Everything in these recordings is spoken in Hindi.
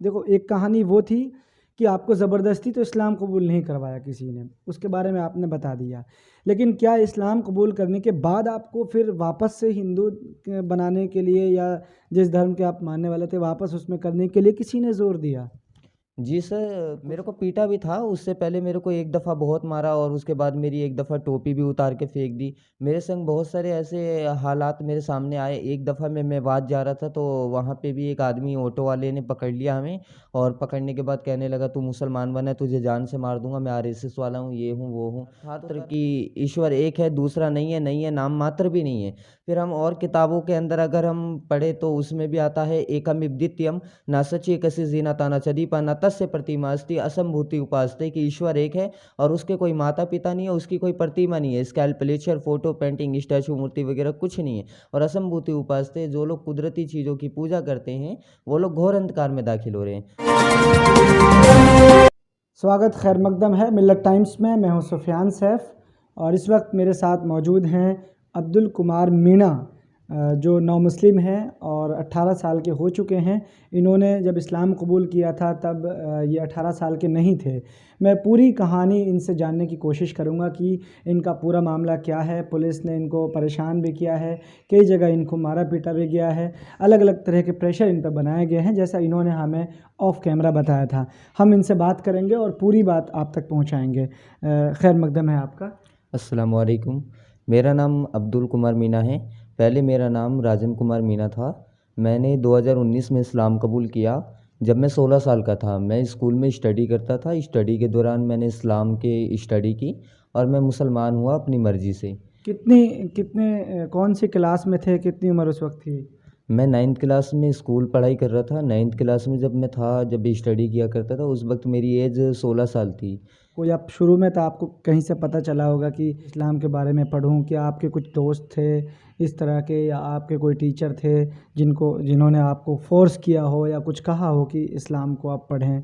देखो, एक कहानी वो थी कि आपको ज़बरदस्ती तो इस्लाम कबूल नहीं करवाया किसी ने, उसके बारे में आपने बता दिया। लेकिन क्या इस्लाम कबूल करने के बाद आपको फिर वापस से हिंदू बनाने के लिए, या जिस धर्म के आप मानने वाले थे वापस उसमें करने के लिए किसी ने ज़ोर दिया? जी सर, मेरे को पीटा भी था। उससे पहले मेरे को एक दफ़ा बहुत मारा और उसके बाद मेरी एक दफ़ा टोपी भी उतार के फेंक दी। मेरे संग बहुत सारे ऐसे हालात मेरे सामने आए। एक दफ़ा मैं मेवात जा रहा था, तो वहाँ पे भी एक आदमी ऑटो वाले ने पकड़ लिया हमें, और पकड़ने के बाद कहने लगा, "तू मुसलमान बना है, तुझे जान से मार दूँगा, मैं आरएसएस वाला हूँ, ये हूँ, वो हूँ।" छात्र कि ईश्वर एक है, दूसरा नहीं है, नाम मात्र भी नहीं है। फिर हम और किताबों के अंदर अगर हम पढ़े तो उसमें भी आता है, एकम द्वितीयम नासच्ची कसी जीनाताना चदीपाना तस्य प्रतिमा अस्ति असंभूति उपासते, कि ईश्वर एक है और उसके कोई माता पिता नहीं है, उसकी कोई प्रतिमा नहीं है, स्कल्पचर, फोटो, पेंटिंग, स्टैचू, मूर्ति वगैरह कुछ नहीं है। और असंभूति उपासते, जो लोग कुदरती चीज़ों की पूजा करते हैं वो लोग घोर अंधकार में दाखिल हो रहे हैं। स्वागत खैर मकदम है मिल्लत टाइम्स में। मैं हूं सुफियान सैफ, और इस वक्त मेरे साथ मौजूद हैं अब्दुल कुमार मीणा, जो नौ मुस्लिम हैं और 18 साल के हो चुके हैं। इन्होंने जब इस्लाम कबूल किया था तब ये 18 साल के नहीं थे। मैं पूरी कहानी इनसे जानने की कोशिश करूंगा कि इनका पूरा मामला क्या है। पुलिस ने इनको परेशान भी किया है, कई जगह इनको मारा पीटा भी गया है, अलग अलग तरह के प्रेशर इन पर बनाए गए हैं, जैसा इन्होंने हमें ऑफ कैमरा बताया था। हम इनसे बात करेंगे और पूरी बात आप तक पहुंचाएंगे। खैर मकदम है आपका। अस्सलाम वालेकुम। मेरा नाम अब्दुल कुमार मीना है। पहले मेरा नाम राजन कुमार मीना था। मैंने 2019 में इस्लाम कबूल किया जब मैं 16 साल का था। मैं स्कूल में स्टडी करता था। स्टडी के दौरान मैंने इस्लाम के स्टडी की और मैं मुसलमान हुआ अपनी मर्ज़ी से। कितनी कितने कौन सी क्लास में थे, कितनी उम्र उस वक्त थी? मैं 9th क्लास में स्कूल पढ़ाई कर रहा था। 9th क्लास में जब मैं था, जब स्टडी किया करता था, उस वक्त मेरी एज 16 साल थी। कोई आप शुरू में तो आपको कहीं से पता चला होगा कि इस्लाम के बारे में पढ़ूं? क्या आपके कुछ दोस्त थे इस तरह के, या आपके कोई टीचर थे जिन्होंने आपको फोर्स किया हो या कुछ कहा हो कि इस्लाम को आप पढ़ें?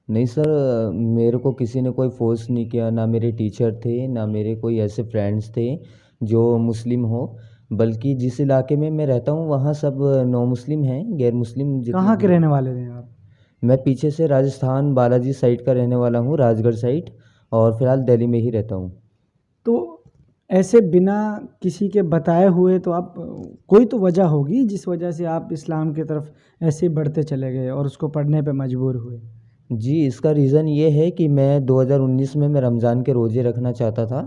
नहीं सर, मेरे को किसी ने कोई फोर्स नहीं किया। ना मेरे टीचर थे, ना मेरे कोई ऐसे फ्रेंड्स थे जो मुस्लिम हो। बल्कि जिस इलाके में मैं रहता हूँ वहाँ सब नॉन मुस्लिम हैं, गैर मुस्लिम जितने कहाँ भी के लोग। रहने वाले थे आप? मैं पीछे से राजस्थान बालाजी साइड का रहने वाला हूँ, राजगढ़ साइड, और फिलहाल दिल्ली में ही रहता हूँ। तो ऐसे बिना किसी के बताए हुए तो आप, कोई तो वजह होगी जिस वजह से आप इस्लाम की तरफ ऐसे ही बढ़ते चले गए और उसको पढ़ने पे मजबूर हुए। जी, इसका रीज़न ये है कि मैं 2019 में मैं रमज़ान के रोज़े रखना चाहता था,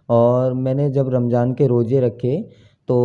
और मैंने जब रमज़ान के रोज़े रखे तो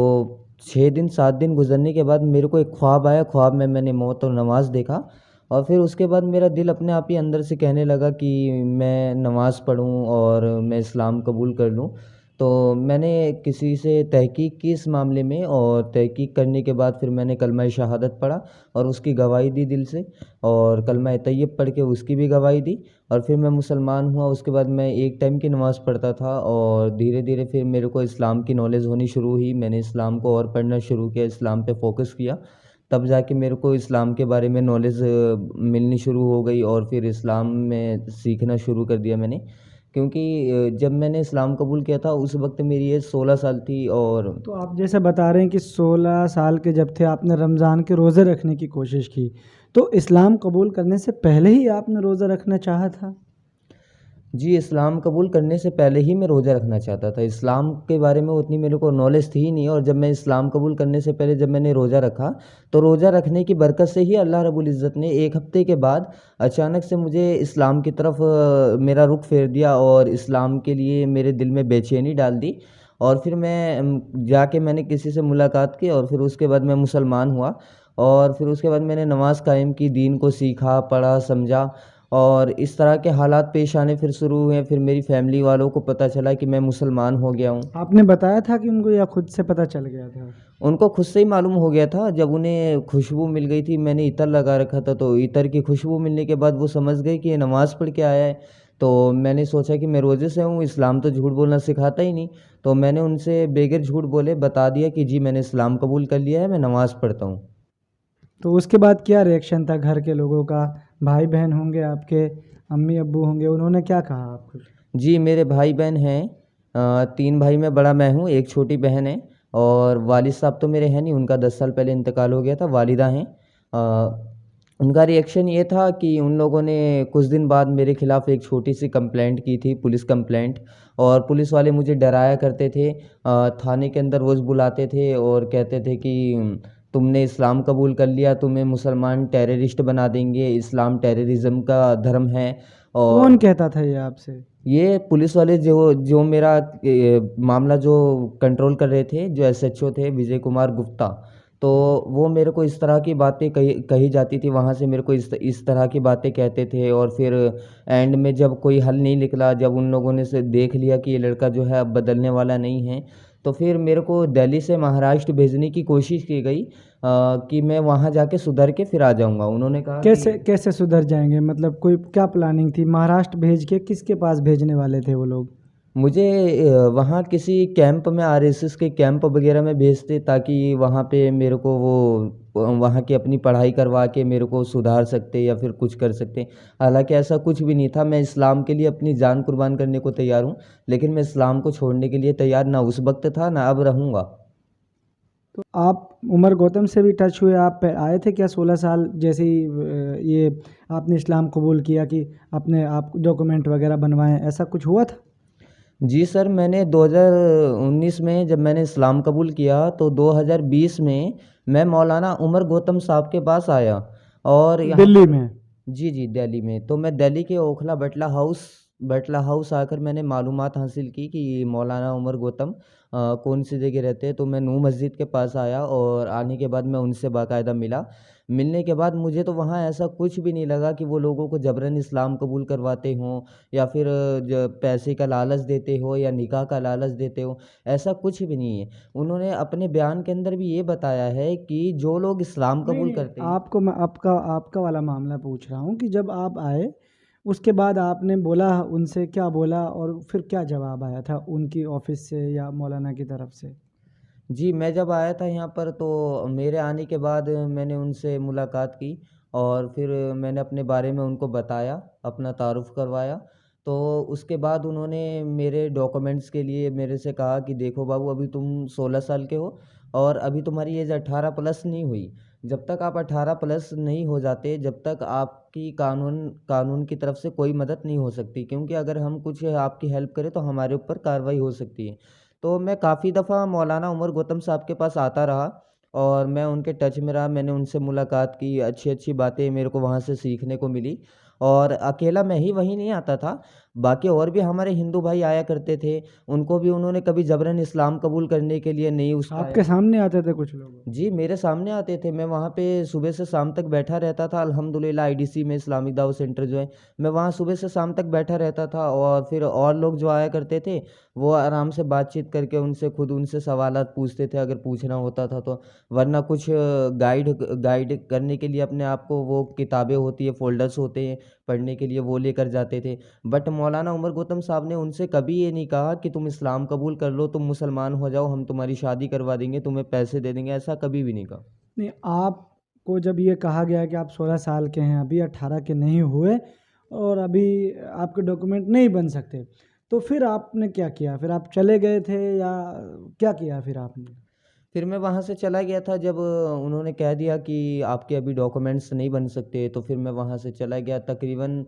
6 दिन 7 दिन गुज़रने के बाद मेरे को एक ख्वाब आया। ख्वाब में मैंने मौत और नमाज़ देखा, और फिर उसके बाद मेरा दिल अपने आप ही अंदर से कहने लगा कि मैं नमाज़ पढ़ूँ और मैं इस्लाम कबूल कर लूँ। तो मैंने किसी से तहकीक की इस मामले में, और तहकीक करने के बाद फिर मैंने कलमा शहादत पढ़ा और उसकी गवाही दी दिल से, और कलमा तैयब पढ़ के उसकी भी गवाही दी, और फिर मैं मुसलमान हुआ। उसके बाद मैं एक टाइम की नमाज़ पढ़ता था, और धीरे धीरे फिर मेरे को इस्लाम की नॉलेज होनी शुरू हुई। मैंने इस्लाम को और पढ़ना शुरू किया, इस्लाम पे फोकस किया। तब जाके मेरे को इस्लाम के बारे में नॉलेज मिलनी शुरू हो गई, और फिर इस्लाम में सीखना शुरू कर दिया मैंने। क्योंकि जब मैंने इस्लाम कबूल किया था उस वक्त मेरी एज 16 साल थी। और तो आप जैसे बता रहे हैं कि 16 साल के जब थे आपने रमज़ान के रोज़े रखने की कोशिश की, तो इस्लाम कबूल करने से पहले ही आपने रोज़ा रखना चाहा था? जी, इस्लाम कबूल करने से पहले ही मैं रोज़ा रखना चाहता था। इस्लाम के बारे में उतनी मेरे को नॉलेज थी ही नहीं, और जब मैं इस्लाम कबूल करने से पहले जब मैंने रोज़ा रखा, तो रोज़ा रखने की बरकत से ही अल्लाह रब्बुल इज़्ज़त ने 1 हफ़्ते के बाद अचानक से मुझे इस्लाम की तरफ मेरा रुख फेर दिया, और इस्लाम के लिए मेरे दिल में बेचैनी डाल दी। और फिर मैं जाके मैंने किसी से मुलाकात की, और फिर उसके बाद मैं मुसलमान हुआ, और फिर उसके बाद मैंने नमाज़ कायम की, दीन को सीखा, पढ़ा, समझा, और इस तरह के हालात पेश आने फिर शुरू हुए। फिर मेरी फैमिली वालों को पता चला कि मैं मुसलमान हो गया हूँ। आपने बताया था कि उनको, या खुद से पता चल गया था? उनको खुद से ही मालूम हो गया था। जब उन्हें खुशबू मिल गई थी, मैंने इतर लगा रखा था, तो इतर की खुशबू मिलने के बाद वो समझ गए कि ये नमाज़ पढ़ के आया है। तो मैंने सोचा कि मैं रोज़े से हूँ, इस्लाम तो झूठ बोलना सिखाता ही नहीं। तो मैंने उनसे बगैर झूठ बोले बता दिया कि जी मैंने इस्लाम कबूल कर लिया है, मैं नमाज़ पढ़ता हूँ। तो उसके बाद क्या रिएक्शन था घर के लोगों का? भाई बहन होंगे आपके, अम्मी अब्बू होंगे, उन्होंने क्या कहा आपको? जी, मेरे भाई-बहन हैं। 3 भाई में बड़ा मैं हूँ, 1 छोटी बहन है, और वालिद साहब तो मेरे हैं नहीं, उनका 10 साल पहले इंतकाल हो गया था। वालिदा हैं। उनका रिएक्शन ये था कि उन लोगों ने कुछ दिन बाद मेरे खिलाफ़ एक छोटी सी कंप्लेंट की थी, पुलिस कंप्लेंट। और पुलिस वाले मुझे डराया करते थे, थाने के अंदर रोज़ बुलाते थे और कहते थे कि तुमने इस्लाम कबूल कर लिया, तुम्हें मुसलमान टेररिस्ट बना देंगे, इस्लाम टेररिज़्म का धर्म है। कौन और कहता था ये आपसे? ये पुलिस वाले जो जो मेरा मामला जो कंट्रोल कर रहे थे, जो एसएचओ थे विजय कुमार गुप्ता, तो वो मेरे को इस तरह की बातें कही कही जाती थी, वहाँ से मेरे को इस तरह की बातें कहते थे। और फिर एंड में जब कोई हल नहीं निकला, जब उन लोगों ने से देख लिया कि ये लड़का जो है अब बदलने वाला नहीं है, तो फिर मेरे को दिल्ली से महाराष्ट्र भेजने की कोशिश की गई, कि मैं वहाँ जाके सुधर के फिर आ जाऊँगा। उन्होंने कहा कैसे कि कैसे सुधर जाएंगे? मतलब कोई क्या प्लानिंग थी? महाराष्ट्र भेज के किसके पास भेजने वाले थे वो लोग? मुझे वहाँ किसी कैंप में, आरएसएस के कैंप वगैरह में भेजते, ताकि वहाँ पे मेरे को वो वहाँ की अपनी पढ़ाई करवा के मेरे को सुधार सकते या फिर कुछ कर सकते। हालांकि ऐसा कुछ भी नहीं था, मैं इस्लाम के लिए अपनी जान कुर्बान करने को तैयार हूँ, लेकिन मैं इस्लाम को छोड़ने के लिए तैयार ना उस वक्त था ना अब रहूँगा। तो आप उमर गौतम से भी टच हुए? आप आए थे क्या 16 साल जैसे ही ये आपने इस्लाम कबूल किया कि अपने आप डॉक्यूमेंट वगैरह बनवाएं, ऐसा कुछ हुआ था? जी सर, मैंने 2019 में जब मैंने इस्लाम कबूल किया, तो 2020 में मैं मौलाना उमर गौतम साहब के पास आया। और यहाँ दिल्ली पर में? जी, जी, दिल्ली में। तो मैं दिल्ली के ओखला बटला हाउस आकर मैंने मालूमात हासिल की कि मौलाना उमर गौतम कौन सी जगह रहते हैं। तो मैं नूर मस्जिद के पास आया और आने के बाद मैं उनसे बाकायदा मिला। मिलने के बाद मुझे तो वहाँ ऐसा कुछ भी नहीं लगा कि वो लोगों को ज़बरन इस्लाम कबूल करवाते हों, या फिर पैसे का लालच देते हो या निकाह का लालच देते हो, ऐसा कुछ भी नहीं है। उन्होंने अपने बयान के अंदर भी ये बताया है कि जो लोग इस्लाम नहीं कबूल नहीं, करते हैं। आपको मैं आपका आपका वाला मामला पूछ रहा हूँ कि जब आप आए उसके बाद आपने बोला, उनसे क्या बोला और फिर क्या जवाब आया था उनकी ऑफिस से या मौलाना की तरफ से? जी, मैं जब आया था यहाँ पर, तो मेरे आने के बाद मैंने उनसे मुलाकात की और फिर मैंने अपने बारे में उनको बताया, अपना तारुफ़ करवाया। तो उसके बाद उन्होंने मेरे डॉक्यूमेंट्स के लिए मेरे से कहा कि देखो बाबू, अभी तुम 16 साल के हो और अभी तुम्हारी एज 18 प्लस नहीं हुई। जब तक आप 18 प्लस नहीं हो जाते, जब तक आपकी कानून कानून की तरफ से कोई मदद नहीं हो सकती, क्योंकि अगर हम कुछ आपकी हेल्प करें तो हमारे ऊपर कार्रवाई हो सकती है। तो मैं काफ़ी दफ़ा मौलाना उमर गौतम साहब के पास आता रहा और मैं उनके टच में रहा, मैंने उनसे मुलाकात की, अच्छी-अच्छी बातें मेरे को वहाँ से सीखने को मिली। और अकेला मैं ही वहीं नहीं आता था, बाकी और भी हमारे हिंदू भाई आया करते थे, उनको भी उन्होंने कभी ज़बरन इस्लाम कबूल करने के लिए नहीं उकसाया। आपके सामने आते थे कुछ लोग? जी, मेरे सामने आते थे। मैं वहाँ पे सुबह से शाम तक बैठा रहता था। अल्हम्दुलिल्लाह आईडीसी में इस्लामिक दावत सेंटर जो है, मैं वहाँ सुबह से शाम तक बैठा रहता था और फिर और लोग जो आया करते थे, वो आराम से बातचीत करके उनसे खुद उनसे सवालात पूछते थे अगर पूछना होता था तो। वरना कुछ गाइड गाइड करने के लिए अपने आप को वो किताबें होती है, फ़ोल्डर्स होते हैं पढ़ने के लिए, वो लेकर जाते थे। बट मौलाना उमर गौतम साहब ने उनसे कभी ये नहीं कहा कि तुम इस्लाम कबूल कर लो, तुम मुसलमान हो जाओ, हम तुम्हारी शादी करवा देंगे, तुम्हें पैसे दे देंगे, ऐसा कभी भी नहीं कहा। नहीं, आपको जब ये कहा गया कि आप 16 साल के हैं, अभी 18 के नहीं हुए और अभी आपके डॉक्यूमेंट नहीं बन सकते, तो फिर आपने क्या किया? फिर आप चले गए थे या क्या किया फिर आपने? फिर मैं वहाँ से चला गया था जब उन्होंने कह दिया कि आपके अभी डॉक्यूमेंट्स नहीं बन सकते, तो फिर मैं वहाँ से चला गया। तकरीबन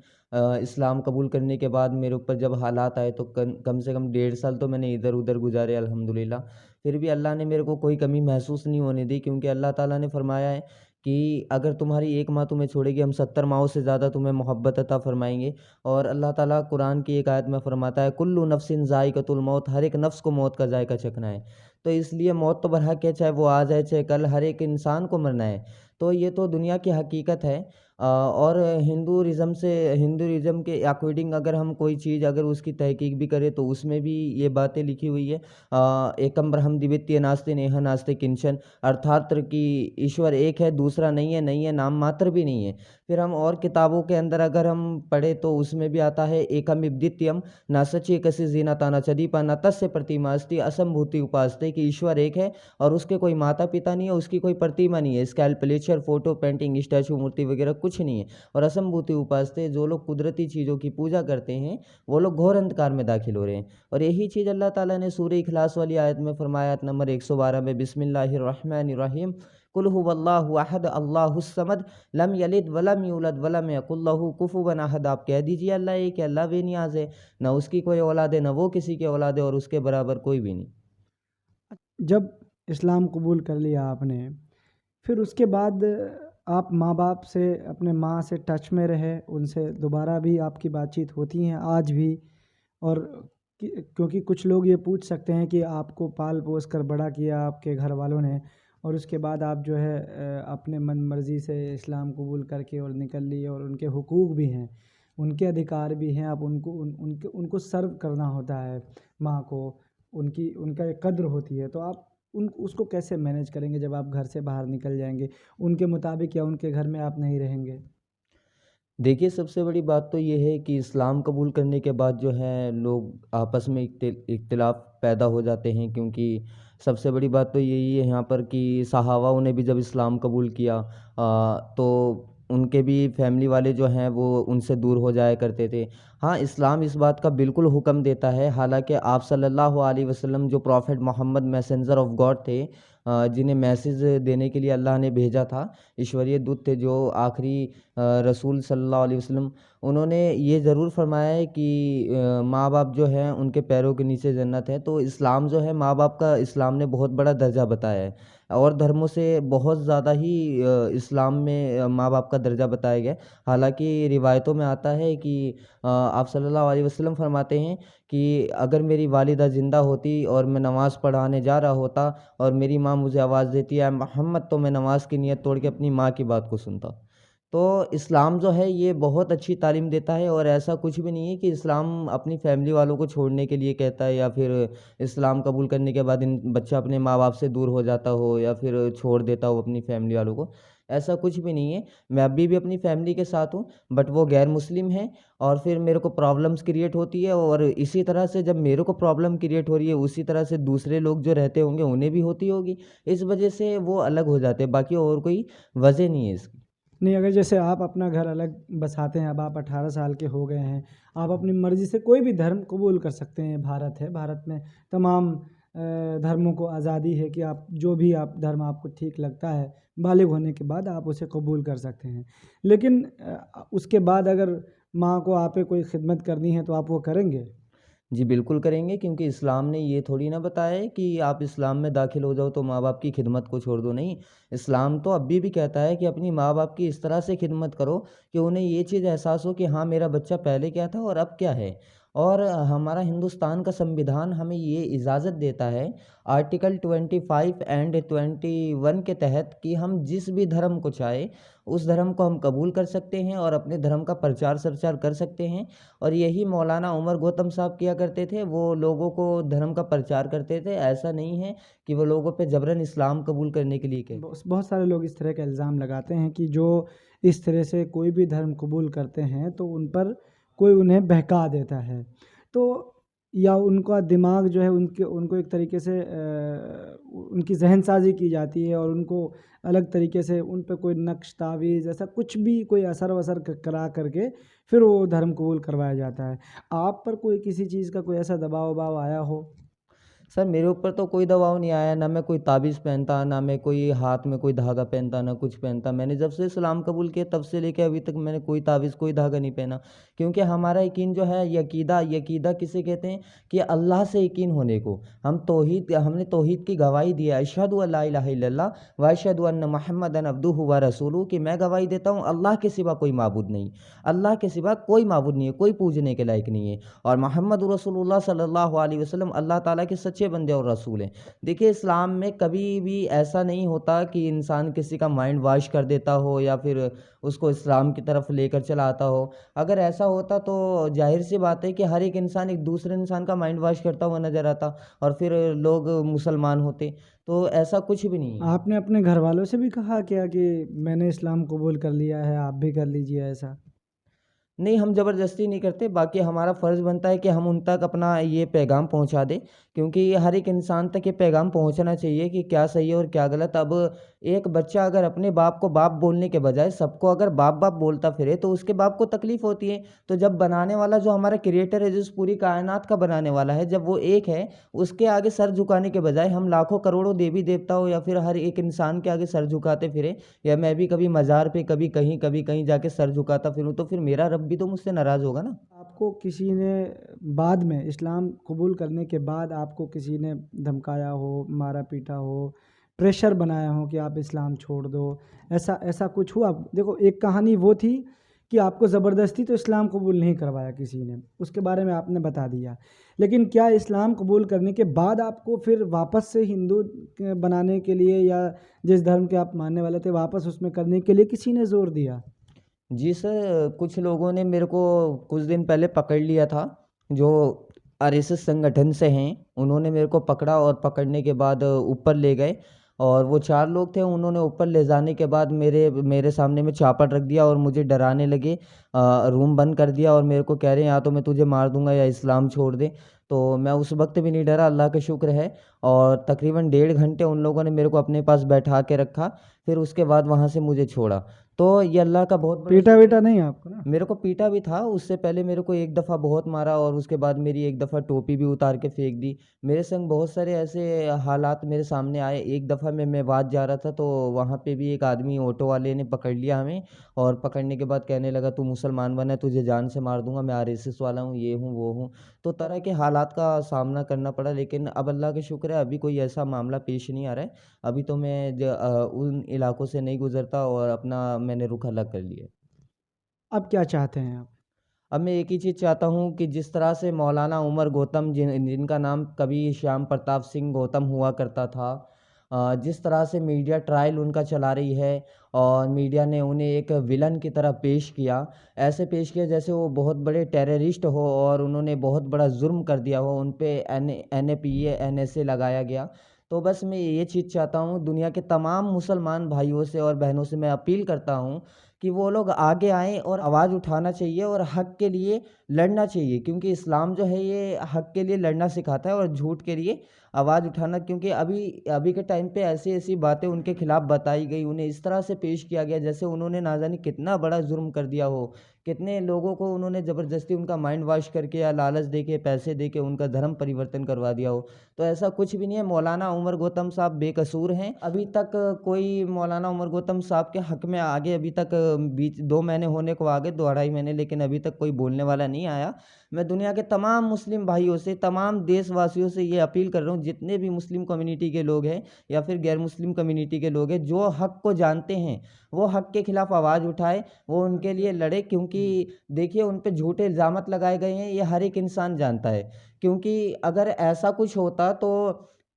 इस्लाम कबूल करने के बाद मेरे ऊपर जब हालात आए, तो कम से कम 1.5 साल तो मैंने इधर-उधर गुज़ारे अल्हम्दुलिल्लाह। फिर भी अल्लाह ने मेरे को कोई कमी महसूस नहीं होने दी, क्योंकि अल्लाह ताला ने फ़रमाया है कि अगर तुम्हारी एक माँ तुम्हें छोड़ेगी, हम 70 माँओं से ज़्यादा तुम्हें मोहब्बत अता फ़रमाएँगे। और अल्लाह ताला कुरान की एक आयत में फ़रमाता है, कुल्लु नफ्सिन ज़ाइक़तुल मौत, हर एक नफ्स को मौत का जायका चखना है। तो इसलिए मौत तो बरहक है, चाहे वो आज है चाहे कल, हर एक इंसान को मरना है। तो ये तो दुनिया की हकीकत है। और हिंदुइज़्म के अकॉर्डिंग अगर हम कोई चीज़ अगर उसकी तहकीक भी करें, तो उसमें भी ये बातें लिखी हुई है। एकम ब्रह्म द्वितीय नास्ति नेह नास्ति किंचन, अर्थात कि ईश्वर एक है, दूसरा नहीं है, नाम मात्र भी नहीं है। फिर हम और किताबों के अंदर अगर हम पढ़े, तो उसमें भी आता है एकम द्वितीयम ना सची कसी जीनाता ना चदीपा ना तस्य प्रतिमास्ति असंभूति उपास्ते, कि ईश्वर एक है और उसके कोई माता पिता नहीं है, उसकी कोई प्रतिमा नहीं है, स्कल्पचर, फोटो, पेंटिंग, स्टैचू, मूर्ति वगैरह कुछ नहीं है। और असंभूति उपास्ते, जो लोग कुदरती चीज़ों की पूजा करते हैं, वो लोग घोर अंधकार में दाखिल हो रहे हैं। और यही चीज़ अल्लाह ताला ने सूरह इखलास वाली आयत में फरमाया, आयत नंबर 112 में, बिस्मिल्लाहिर्रहमानिर्रहीम, कुल हुवल्लाहु अहद अल्लाहुस समद लम यलिद वलम यूलद वलम यकुल लहू कुफुवन अहद। आप कह दीजिए अल्लाह एक है, अल्लाह बेनियाज है, ना उसकी कोई औलाद है, ना वो किसी की औलाद है, और उसके बराबर कोई भी नहीं। जब इस्लाम कबूल कर लिया आपने, फिर उसके बाद आप माँ बाप से, अपने माँ से टच में रहे, उनसे दोबारा भी आपकी बातचीत होती हैं आज भी? और क्योंकि कुछ लोग ये पूछ सकते हैं कि आपको पाल पोस कर बड़ा किया आपके घर वालों ने, और उसके बाद आप जो है अपने मन मर्ज़ी से इस्लाम कबूल करके और निकल लिए, और उनके हुकूक भी हैं, उनके अधिकार भी हैं, आप उनको उनको सर्व करना होता है माँ को, उनकी उनका एक कद्र होती है। तो आप उन उसको कैसे मैनेज करेंगे जब आप घर से बाहर निकल जाएंगे उनके मुताबिक, या उनके घर में आप नहीं रहेंगे? देखिए, सबसे बड़ी बात तो ये है कि इस्लाम कबूल करने के बाद जो है लोग आपस में इख्तिलाफ़ पैदा हो जाते हैं, क्योंकि सबसे बड़ी बात तो यही है यहाँ पर कि सहाबाओं ने भी जब इस्लाम कबूल किया तो उनके भी फैमिली वाले जो हैं वो उनसे दूर हो जाया करते थे। हाँ, इस्लाम इस बात का बिल्कुल हुक्म देता है, हालाँकि आप सल्लल्लाहु अलैहि वसल्लम जो प्रॉफ़ेट मोहम्मद मैसेंजर ऑफ़ गॉड थे, जिन्हें मैसेज देने के लिए अल्लाह ने भेजा था, ईश्वरीय दूत थे जो आखिरी रसूल सल्लल्लाहु अलैहि वसल्लम, उन्होंने ये ज़रूर फरमाया है कि माँ बाप जो हैं उनके पैरों के नीचे जन्नत है। तो इस्लाम जो है माँ बाप का, इस्लाम ने बहुत बड़ा दर्जा बताया है, और धर्मों से बहुत ज़्यादा ही इस्लाम में माँ बाप का दर्जा बताया गया है। हालांकि रिवायतों में आता है कि आप सल्लल्लाहु अलैहि वसल्लम फरमाते हैं कि अगर मेरी वालिदा ज़िंदा होती और मैं नमाज़ पढ़ाने जा रहा होता और मेरी माँ मुझे आवाज़ देती है मोहम्मद, तो मैं नमाज़ की नीयत तोड़ के अपनी माँ की बात को सुनता। तो इस्लाम जो है ये बहुत अच्छी तालीम देता है, और ऐसा कुछ भी नहीं है कि इस्लाम अपनी फैमिली वालों को छोड़ने के लिए कहता है, या फिर इस्लाम कबूल करने के बाद इन बच्चा अपने माँ बाप से दूर हो जाता हो या फिर छोड़ देता हो अपनी फैमिली वालों को। ऐसा कुछ भी नहीं है। मैं अभी भी अपनी फैमिली के साथ हूँ, बट वो गैर मुस्लिम है, और फिर मेरे को प्रॉब्लम्स क्रिएट होती है, और इसी तरह से जब मेरे को प्रॉब्लम क्रिएट हो रही है उसी तरह से दूसरे लोग जो रहते होंगे उन्हें भी होती होगी। इस वजह से वो अलग हो जाते हैं, बाकी और कोई वजह नहीं है इसकी। नहीं, अगर जैसे आप अपना घर अलग बसाते हैं, अब आप 18 साल के हो गए हैं, आप अपनी मर्ज़ी से कोई भी धर्म कबूल कर सकते हैं। भारत है, भारत में तमाम धर्मों को आज़ादी है कि आप जो भी आप धर्म आपको ठीक लगता है, बालिग होने के बाद आप उसे कबूल कर सकते हैं। लेकिन उसके बाद अगर माँ को आप पे कोई खिदमत करनी है तो आप वो करेंगे? जी, बिल्कुल करेंगे, क्योंकि इस्लाम ने ये थोड़ी ना बताया है कि आप इस्लाम में दाखिल हो जाओ तो माँ-बाप की खिदमत को छोड़ दो, नहीं। इस्लाम तो अभी भी कहता है कि अपनी माँ-बाप की इस तरह से खिदमत करो कि उन्हें ये चीज़ एहसास हो कि हाँ, मेरा बच्चा पहले क्या था और अब क्या है। और हमारा हिंदुस्तान का संविधान हमें ये इजाज़त देता है, आर्टिकल 25 एंड 21 के तहत, कि हम जिस भी धर्म को चाहे उस धर्म को हम कबूल कर सकते हैं और अपने धर्म का प्रचार-प्रसार कर सकते हैं। और यही मौलाना उमर गौतम साहब किया करते थे, वो लोगों को धर्म का प्रचार करते थे। ऐसा नहीं है कि वो लोगों पे ज़बरन इस्लाम कबूल करने के लिए कहते थे। बहुत सारे लोग इस तरह का इल्ज़ाम लगाते हैं कि जो इस तरह से कोई भी धर्म कबूल करते हैं तो उन पर कोई उन्हें बहका देता है। तो या उनका दिमाग जो है, उनके उनको एक तरीके से उनकी ज़हनसाज़ी की जाती है, और उनको अलग तरीके से उन पे कोई नक्श तावीज़ ऐसा कुछ भी कोई असर-वसर करा करके फिर वो धर्म कबूल करवाया जाता है। आप पर कोई किसी चीज़ का कोई ऐसा दबाव-वबाव आया हो? सर, मेरे ऊपर तो कोई दबाव नहीं आया, ना मैं कोई ताबीज़ पहनता, ना मैं कोई हाथ में कोई धागा पहनता, ना कुछ पहनता। मैंने जब से इस्लाम कबूल किया तब से लेके अभी तक मैंने कोई ताबीज़, कोई धागा नहीं पहना। क्योंकि हमारा यकीन जो है, यकीदा यकीदा किसे कहते हैं कि अल्लाह से यकीन होने को। हमने तौहीद की गवाही दी है, अशहदु अल्ला इलाहा इल्लल्लाह व अशहदु अन्न मुहम्मदन अब्दुहु व रसूलुहु, कि मैं गवाही देता हूँ अल्लाह के सिवा कोई माबूद नहीं। अल्लाह के सिवा कोई माबूद नहीं है, कोई पूजने के लायक नहीं है। और मोहम्मद रसूलुल्लाह सल्लल्लाहु अलैहि वसल्लम अल्लाह ताला के सच्चे बंदे और रसूल हैं। देखिए, इस्लाम में कभी भी ऐसा नहीं होता कि इंसान किसी का माइंड वॉश कर देता हो या फिर उसको इस्लाम की तरफ लेकर चला आता हो। अगर ऐसा होता तो ज़ाहिर-सी बात है कि हर एक इंसान एक दूसरे इंसान का माइंड वॉश करता हुआ नज़र आता और फिर लोग मुसलमान होते। तो ऐसा कुछ भी नहीं है। आपने अपने घरवालों से भी कहा क्या कि मैंने इस्लाम कबूल कर लिया है, आप भी कर लीजिए ऐसा? नहीं, हम ज़बरदस्ती नहीं करते, बाकी हमारा फ़र्ज़ बनता है कि हम उन तक अपना ये पैगाम पहुँचा दें, क्योंकि हर एक इंसान तक ये पैगाम पहुँचना चाहिए कि क्या सही है और क्या गलत। अब एक बच्चा अगर अपने बाप को बाप बोलने के बजाय सबको अगर बाप-बाप बोलता फिरे, तो उसके बाप को तकलीफ़ होती है। तो जब बनाने वाला जो हमारा क्रिएटर है, जो इस पूरी कायनात का बनाने वाला है, जब वो एक है, उसके आगे सर झुकाने के बजाय हम लाखों करोड़ों देवी-देवताओं या फिर हर एक इंसान के आगे सर झुकाते फिरें, या मैं भी कभी मज़ार पे, कभी कहीं जाके सर झुकाता फिरूँ, तो फिर मेरा रब भी तो मुझसे नाराज़ होगा ना। आपको किसी ने बाद में इस्लाम कबूल करने के बाद आपको किसी ने धमकाया हो, मारा पीटा हो, प्रेशर बनाया हो कि आप इस्लाम छोड़ दो, ऐसा ऐसा कुछ हुआ? देखो, एक कहानी वो थी कि आपको ज़बरदस्ती तो इस्लाम कबूल नहीं करवाया किसी ने, उसके बारे में आपने बता दिया। लेकिन क्या इस्लाम कबूल करने के बाद आपको फिर वापस से हिंदू बनाने के लिए, या जिस धर्म के आप मानने वाले थे वापस उसमें करने के लिए किसी ने ज़ोर दिया? जी सर, कुछ लोगों ने मेरे को कुछ दिन पहले पकड़ लिया था, जो आरएसएस संगठन से हैं। उन्होंने मेरे को पकड़ा और पकड़ने के बाद ऊपर ले गए, और वो 4 लोग थे। उन्होंने ऊपर ले जाने के बाद मेरे मेरे सामने में चापड़ रख दिया और मुझे डराने लगे। रूम बंद कर दिया और मेरे को कह रहे हैं, या तो मैं तुझे मार दूँगा या इस्लाम छोड़ दे। तो मैं उस वक़्त भी नहीं डरा, अल्लाह का शुक्र है। और तकरीबन 1.5 घंटे उन लोगों ने मेरे को अपने पास बैठा के रखा, फिर उसके बाद वहाँ से मुझे छोड़ा। तो ये अल्लाह का बहुत बड़ा शुक्र पीटा-वीटा है। नहीं आपको ना? मेरे को पीटा भी था, उससे पहले मेरे को एक दफ़ा बहुत मारा, और उसके बाद मेरी एक दफ़ा टोपी भी उतार के फेंक दी। मेरे संग बहुत सारे ऐसे हालात मेरे सामने आए। एक दफ़ा मैं मेवात जा रहा था, तो वहाँ पे भी एक आदमी ऑटो वाले ने पकड़ लिया हमें, और पकड़ने के बाद कहने लगा, "तू मुसलमान बना है, तुझे जान से मार दूँगा, मैं आरएसएस वाला हूँ, ये हूँ, वो हूँ।" तो तरह के हालात का सामना करना पड़ा, लेकिन अब अल्लाह का शुक्र है, अभी कोई ऐसा मामला पेश नहीं आ रहा है। अभी तो मैं उन इलाकों से नहीं गुज़रता, और अपना मैंने रुख अलग कर लिया है। अब क्या चाहते हैं आप? अब मैं एक ही चीज़ चाहता हूँ कि जिस तरह से मौलाना उमर गौतम, जिनका नाम कवि श्याम प्रताप सिंह गौतम हुआ करता था, जिस तरह से मीडिया ट्रायल उनका चला रही है, और मीडिया ने उन्हें एक विलन की तरह पेश किया, ऐसे पेश किया जैसे वो बहुत बड़े टेररिस्ट हो और उन्होंने बहुत बड़ा जुर्म कर दिया हो, उन पे एनएपीए एनएसए लगाया गया। तो बस मैं ये चीज़ चाहता हूँ, दुनिया के तमाम मुसलमान भाइयों से और बहनों से मैं अपील करता हूँ कि वो लोग आगे आएँ, और आवाज़ उठाना चाहिए और हक़ के लिए लड़ना चाहिए, क्योंकि इस्लाम जो है ये हक़ के लिए लड़ना सिखाता है, और झूठ के लिए आवाज़ उठाना, क्योंकि अभी अभी के टाइम पे ऐसी-ऐसी बातें उनके खिलाफ़ बताई गई, उन्हें इस तरह से पेश किया गया जैसे उन्होंने ना जाने कितना बड़ा जुर्म कर दिया हो। कितने लोगों को उन्होंने ज़बरदस्ती उनका माइंड वॉश करके या लालच देके, पैसे देके उनका धर्म परिवर्तन करवा दिया हो। तो ऐसा कुछ भी नहीं है, मौलाना उमर गौतम साहब बेकसूर हैं। अभी तक कोई मौलाना उमर गौतम साहब के हक़ में आगे अभी तक बीच 2 महीने होने को आ गए, 2 अढ़ाई महीने, लेकिन अभी तक कोई बोलने वाला नहीं आया। मैं दुनिया के तमाम मुस्लिम भाइयों से, तमाम देशवासियों से ये अपील कर रहा हूँ, जितने भी मुस्लिम कम्युनिटी के लोग हैं या फिर गैर मुस्लिम कम्युनिटी के लोग हैं, जो हक़ को जानते हैं, वो हक़ के खिलाफ़ आवाज़ उठाए, वो उनके लिए लड़े, क्योंकि देखिए उन पे झूठे इल्ज़ामात लगाए गए हैं, ये हर एक इंसान जानता है। क्योंकि अगर ऐसा कुछ होता तो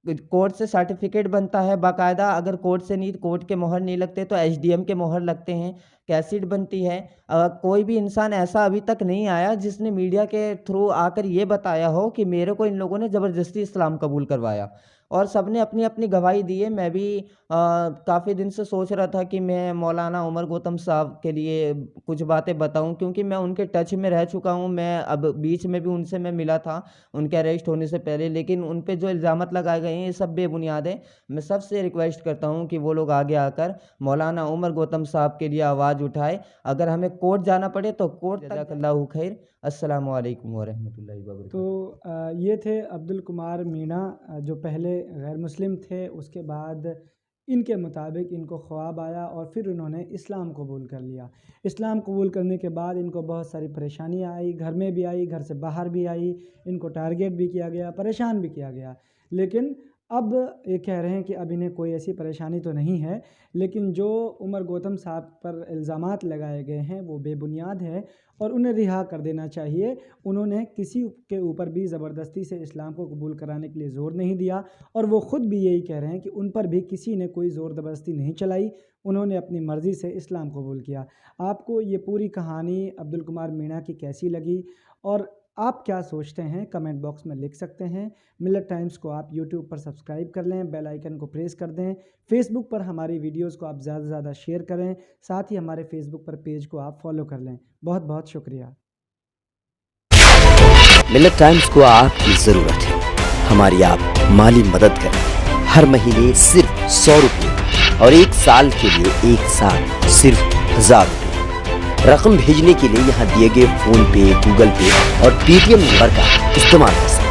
कोर्ट से सर्टिफ़िकेट बनता है बाकायदा, अगर कोर्ट से नहीं, कोर्ट के मोहर नहीं लगते तो एसडीएम के मोहर लगते हैं, कैसेट बनती है। कोई भी इंसान ऐसा अभी तक नहीं आया जिसने मीडिया के थ्रू आकर ये बताया हो कि मेरे को इन लोगों ने ज़बरदस्ती इस्लाम कबूल करवाया, और सबने अपनी-अपनी गवाही दी है। मैं भी काफ़ी दिन से सोच रहा था कि मैं मौलाना उमर गौतम साहब के लिए कुछ बातें बताऊँ, क्योंकि मैं उनके टच में रह चुका हूँ। मैं अब बीच में भी उनसे मैं मिला था, उनके अरेस्ट होने से पहले, लेकिन उन पे जो इल्ज़ामात लगाए गए हैं, ये सब बेबुनियाद हैं। मैं सबसे रिक्वेस्ट करता हूँ कि वो लोग आगे आकर मौलाना उमर गौतम साहब के लिए आवाज़ उठाएँ। अगर हमें कोर्ट जाना पड़े तो कोर्ट तक। जज़ाकल्लाहु खैर। अस्सलामु अलैकुम व रहमतुल्लाहि व तो बरकातहू। ये थे अब्दुल कुमार मीणा, जो पहले गैर मुस्लिम थे, उसके बाद इनके मुताबिक इनको ख्वाब आया और फिर उन्होंने इस्लाम कबूल कर लिया। इस्लाम कबूल करने के बाद इनको बहुत सारी परेशानियाँ आई, घर में भी आई, घर से बाहर भी आई, इनको टारगेट भी किया गया, परेशान भी किया गया। लेकिन अब ये कह रहे हैं कि अब इन्हें कोई ऐसी परेशानी तो नहीं है, लेकिन जो उमर गौतम साहब पर इल्ज़ामात लगाए गए हैं वो बेबुनियाद है और उन्हें रिहा कर देना चाहिए। उन्होंने किसी के ऊपर भी ज़बरदस्ती से इस्लाम को कबूल कराने के लिए ज़ोर नहीं दिया, और वो ख़ुद भी यही कह रहे हैं कि उन पर भी किसी ने कोई ज़ोर ज़बरदस्ती नहीं चलाई, उन्होंने अपनी मर्ज़ी से इस्लाम कबूल किया। आपको ये पूरी कहानी अब्दुल कुमार मीणा की कैसी लगी, और आप क्या सोचते हैं कमेंट बॉक्स में लिख सकते हैं। मिलत टाइम्स को आप यूट्यूब पर सब्सक्राइब कर लें, बेल आइकन को प्रेस कर दें। फेसबुक पर हमारी वीडियोस को आप ज़्यादा से ज़्यादा शेयर करें, साथ ही हमारे फेसबुक पर पेज को आप फॉलो कर लें। बहुत बहुत शुक्रिया। मिलत टाइम्स को आपकी ज़रूरत है, हमारी आप माली मदद करें। हर महीने सिर्फ 100 रुपये और 1 साल के लिए एक साथ सिर्फ 1000 रुपये। रकम भेजने के लिए यहाँ दिए गए फ़ोन पे, गूगल पे और पेटीएम नंबर का इस्तेमाल कर सकते हैं।